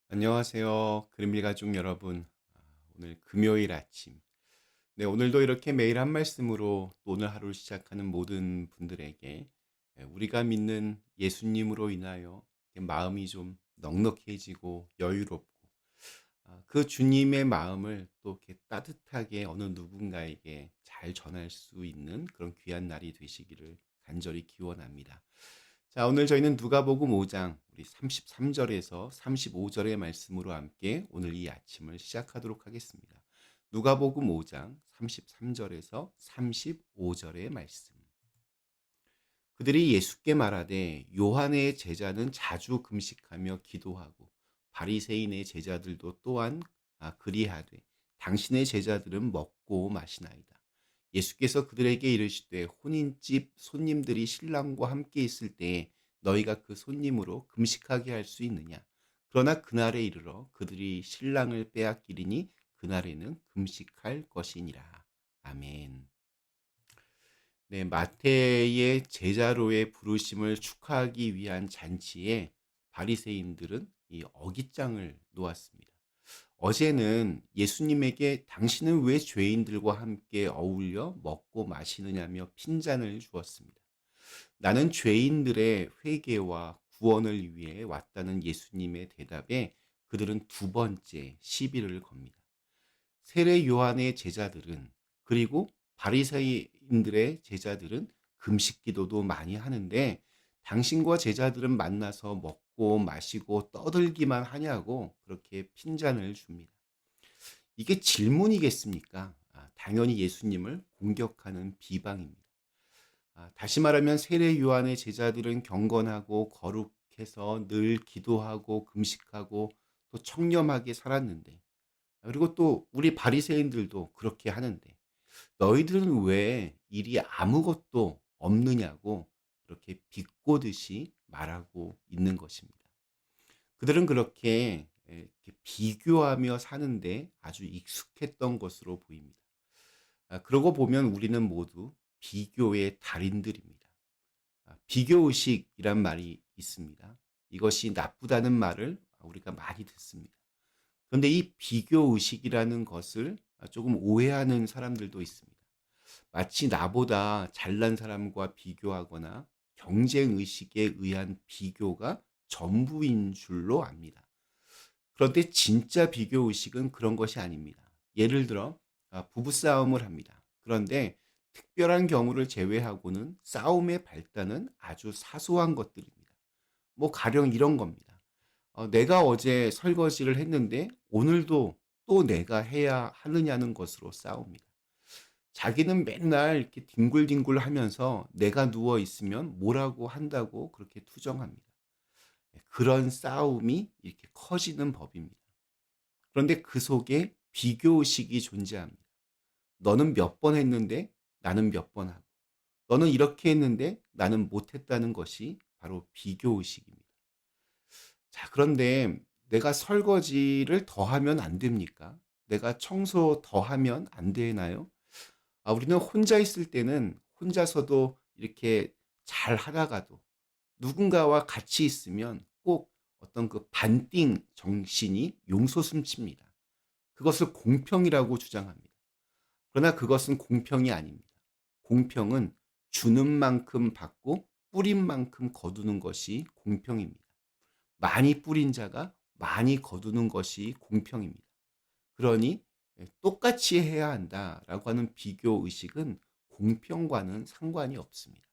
안녕하세요. 그림일 가족 여러분. 오늘 금요일 아침. 네, 오늘도 이렇게 매일 한 말씀으로 또 오늘 하루를 시작하는 모든 분들에게 우리가 믿는 예수님으로 인하여 이렇게 마음이 좀 넉넉해지고 여유롭고 그 주님의 마음을 또 이렇게 따뜻하게 어느 누군가에게 잘 전할 수 있는 그런 귀한 날이 되시기를 간절히 기원합니다. 자, 오늘 저희는 누가복음 5장 우리 33절에서 35절의 말씀으로 함께 오늘 이 아침을 시작하도록 하겠습니다. 누가복음 5장 33절에서 35절의 말씀. 그들이 예수께 말하되 요한의 제자는 자주 금식하며 기도하고 바리새인의 제자들도 또한 그리하되 당신의 제자들은 먹고 마시나이다. 예수께서 그들에게 이르시되 혼인집 손님들이 신랑과 함께 있을 때에 너희가 그 손님으로 금식하게 할 수 있느냐? 그러나 그날에 이르러 그들이 신랑을 빼앗기리니 그날에는 금식할 것이니라. 아멘. 네, 마태의 제자로의 부르심을 축하하기 위한 잔치에 바리새인들은 이 어깃장을 놓았습니다. 어제는 예수님에게 당신은 왜 죄인들과 함께 어울려 먹고 마시느냐며 핀잔을 주었습니다. 나는 죄인들의 회개와 구원을 위해 왔다는 예수님의 대답에 그들은 두 번째 시비를 겁니다. 세례 요한의 제자들은 그리고 바리새인들의 제자들은 금식 기도도 많이 하는데 당신과 제자들은 만나서 먹고 마시고 떠들기만 하냐고 그렇게 핀잔을 줍니다. 이게 질문이겠습니까? 당연히 예수님을 공격하는 비방입니다. 다시 말하면 세례 요한의 제자들은 경건하고 거룩해서 늘 기도하고 금식하고 또 청렴하게 살았는데 그리고 또 우리 바리새인들도 그렇게 하는데 너희들은 왜 일이 아무것도 없느냐고 그렇게 비꼬듯이 말하고 있는 것입니다. 그들은 그렇게 이렇게 비교하며 사는데 아주 익숙했던 것으로 보입니다. 그러고 보면 우리는 모두 비교의 달인들입니다. 비교의식이란 말이 있습니다. 이것이 나쁘다는 말을 우리가 많이 듣습니다. 그런데 이 비교의식이라는 것을 조금 오해하는 사람들도 있습니다. 마치 나보다 잘난 사람과 비교하거나 경쟁의식에 의한 비교가 전부인 줄로 압니다. 그런데 진짜 비교의식은 그런 것이 아닙니다. 예를 들어 부부싸움을 합니다. 그런데 특별한 경우를 제외하고는 싸움의 발단은 아주 사소한 것들입니다. 뭐 가령 이런 겁니다. 내가 어제 설거지를 했는데 오늘도 또 내가 해야 하느냐는 것으로 싸웁니다. 자기는 맨날 이렇게 뒹굴뒹굴 하면서 내가 누워 있으면 뭐라고 한다고 그렇게 투정합니다. 그런 싸움이 이렇게 커지는 법입니다. 그런데 그 속에 비교의식이 존재합니다. 너는 몇 번 했는데 나는 몇 번 하고, 너는 이렇게 했는데 나는 못했다는 것이 바로 비교의식입니다. 자, 그런데 내가 설거지를 더 하면 안 됩니까? 내가 청소 더 하면 안 되나요? 우리는 혼자 있을 때는 혼자서도 이렇게 잘 하다가도 누군가와 같이 있으면 꼭 어떤 그 반띵 정신이 용솟음칩니다. 그것을 공평이라고 주장합니다. 그러나 그것은 공평이 아닙니다. 공평은 주는 만큼 받고 뿌린 만큼 거두는 것이 공평입니다. 많이 뿌린 자가 많이 거두는 것이 공평입니다. 그러니 똑같이 해야 한다라고 하는 비교 의식은 공평과는 상관이 없습니다.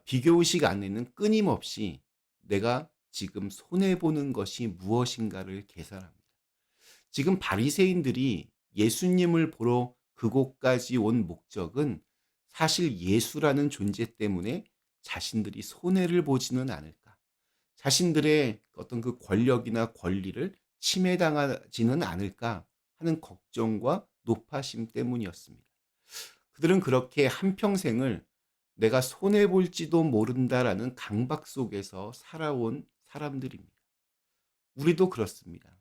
비교 의식 안에는 끊임없이 내가 지금 손해 보는 것이 무엇인가를 계산합니다. 지금 바리새인들이 예수님을 보러 그곳까지 온 목적은 사실 예수라는 존재 때문에 자신들이 손해를 보지는 않을까. 자신들의 어떤 그 권력이나 권리를 침해당하지는 않을까 하는 걱정과 노파심 때문이었습니다. 그들은 그렇게 한평생을 내가 손해볼지도 모른다라는 강박 속에서 살아온 사람들입니다. 우리도 그렇습니다.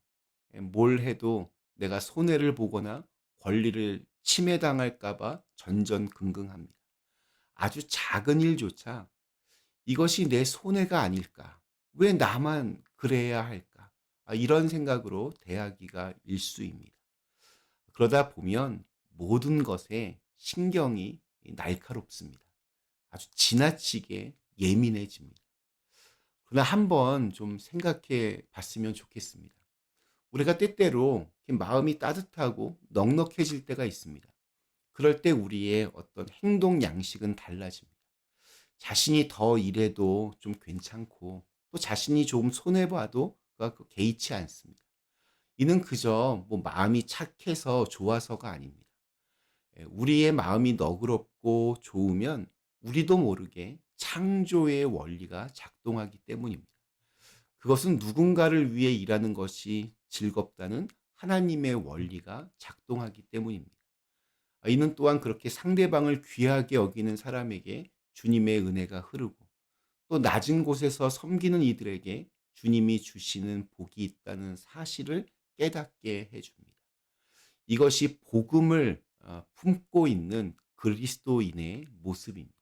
뭘 해도 내가 손해를 보거나 권리를 침해당할까봐 전전긍긍합니다. 아주 작은 일조차 이것이 내 손해가 아닐까? 왜 나만 그래야 할까? 이런 생각으로 대하기가 일쑤입니다. 그러다 보면 모든 것에 신경이 날카롭습니다. 아주 지나치게 예민해집니다. 그러나 한번 좀 생각해 봤으면 좋겠습니다. 우리가 때때로 이렇게 마음이 따뜻하고 넉넉해질 때가 있습니다. 그럴 때 우리의 어떤 행동 양식은 달라집니다. 자신이 더 일해도 좀 괜찮고 또 자신이 좀 손해봐도 개의치 않습니다. 이는 그저 뭐 마음이 착해서 좋아서가 아닙니다. 우리의 마음이 너그럽고 좋으면 우리도 모르게 창조의 원리가 작동하기 때문입니다. 그것은 누군가를 위해 일하는 것이 즐겁다는 하나님의 원리가 작동하기 때문입니다. 이는 또한 그렇게 상대방을 귀하게 여기는 사람에게 주님의 은혜가 흐르고 또 낮은 곳에서 섬기는 이들에게 주님이 주시는 복이 있다는 사실을 깨닫게 해줍니다. 이것이 복음을 품고 있는 그리스도인의 모습입니다.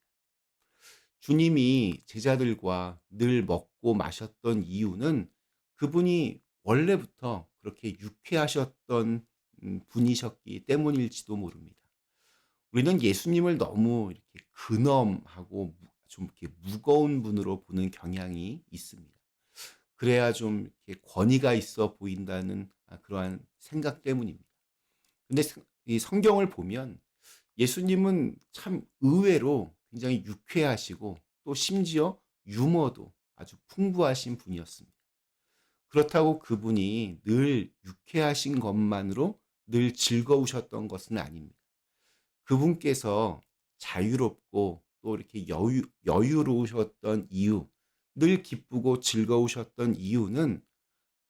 주님이 제자들과 늘 먹고 마셨던 이유는 그분이 원래부터 그렇게 유쾌하셨던 분이셨기 때문일지도 모릅니다. 우리는 예수님을 너무 이렇게 근엄하고 좀 이렇게 무거운 분으로 보는 경향이 있습니다. 그래야 좀 이렇게 권위가 있어 보인다는 그러한 생각 때문입니다. 근데 이 성경을 보면 예수님은 참 의외로 굉장히 유쾌하시고 또 심지어 유머도 아주 풍부하신 분이었습니다. 그렇다고 그분이 늘 유쾌하신 것만으로 늘 즐거우셨던 것은 아닙니다. 그분께서 자유롭고 또 이렇게 여유로우셨던 이유, 늘 기쁘고 즐거우셨던 이유는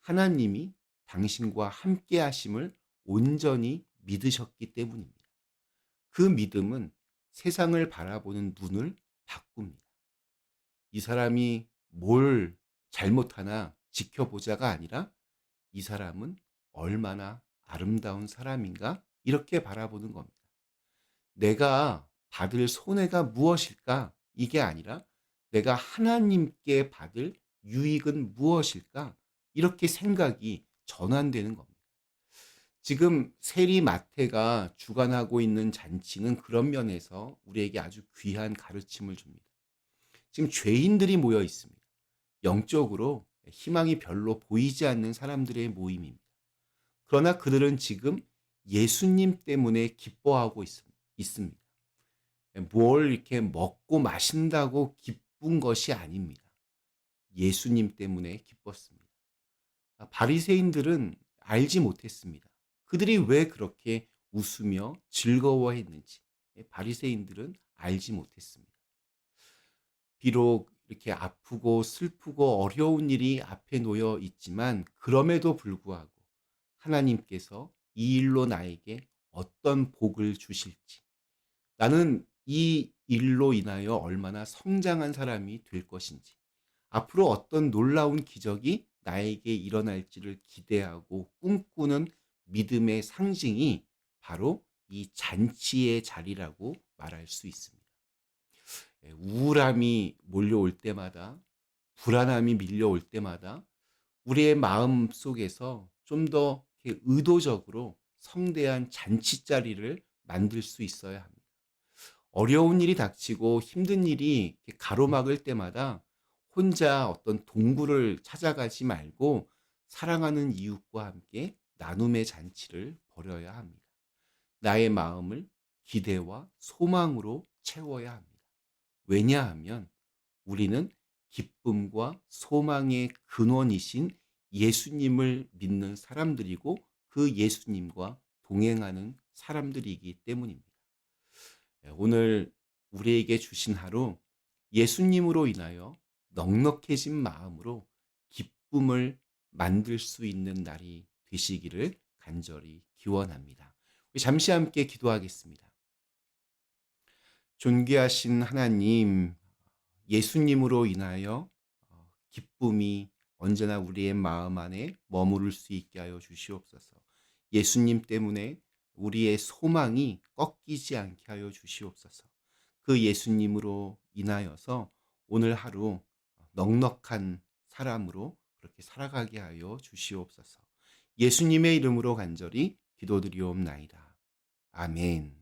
하나님이 당신과 함께 하심을 온전히 믿으셨기 때문입니다. 그 믿음은 세상을 바라보는 눈을 바꿉니다. 이 사람이 뭘 잘못하나 지켜보자가 아니라 이 사람은 얼마나 아름다운 사람인가 이렇게 바라보는 겁니다. 내가 받을 손해가 무엇일까? 이게 아니라 내가 하나님께 받을 유익은 무엇일까? 이렇게 생각이 전환되는 겁니다. 지금 세리마태가 주관하고 있는 잔치는 그런 면에서 우리에게 아주 귀한 가르침을 줍니다. 지금 죄인들이 모여 있습니다. 영적으로 희망이 별로 보이지 않는 사람들의 모임입니다. 그러나 그들은 지금 예수님 때문에 기뻐하고 있습니다. 뭘 이렇게 먹고 마신다고 기쁜 것이 아닙니다. 예수님 때문에 기뻤습니다. 바리새인들은 알지 못했습니다. 그들이 왜 그렇게 웃으며 즐거워했는지 바리새인들은 알지 못했습니다. 비록 이렇게 아프고 슬프고 어려운 일이 앞에 놓여 있지만 그럼에도 불구하고 하나님께서 이 일로 나에게 어떤 복을 주실지, 나는 이 일로 인하여 얼마나 성장한 사람이 될 것인지, 앞으로 어떤 놀라운 기적이 나에게 일어날지를 기대하고 꿈꾸는 믿음의 상징이 바로 이 잔치의 자리라고 말할 수 있습니다. 우울함이 몰려올 때마다, 불안함이 밀려올 때마다 우리의 마음 속에서 좀 더 의도적으로 성대한 잔치 자리를 만들 수 있어야 합니다. 어려운 일이 닥치고 힘든 일이 가로막을 때마다 혼자 어떤 동굴을 찾아가지 말고 사랑하는 이웃과 함께 나눔의 잔치를 벌여야 합니다. 나의 마음을 기대와 소망으로 채워야 합니다. 왜냐하면 우리는 기쁨과 소망의 근원이신 예수님을 믿는 사람들이고 그 예수님과 동행하는 사람들이기 때문입니다. 오늘 우리에게 주신 하루 예수님으로 인하여 넉넉해진 마음으로 기쁨을 만들 수 있는 날이 되시기를 간절히 기원합니다. 우리 잠시 함께 기도하겠습니다. 존귀하신 하나님, 예수님으로 인하여 기쁨이 언제나 우리의 마음 안에 머무를 수 있게 하여 주시옵소서. 예수님 때문에 우리의 소망이 꺾이지 않게 하여 주시옵소서. 그 예수님으로 인하여서 오늘 하루 넉넉한 사람으로 그렇게 살아가게 하여 주시옵소서. 예수님의 이름으로 간절히 기도드리옵나이다. 아멘.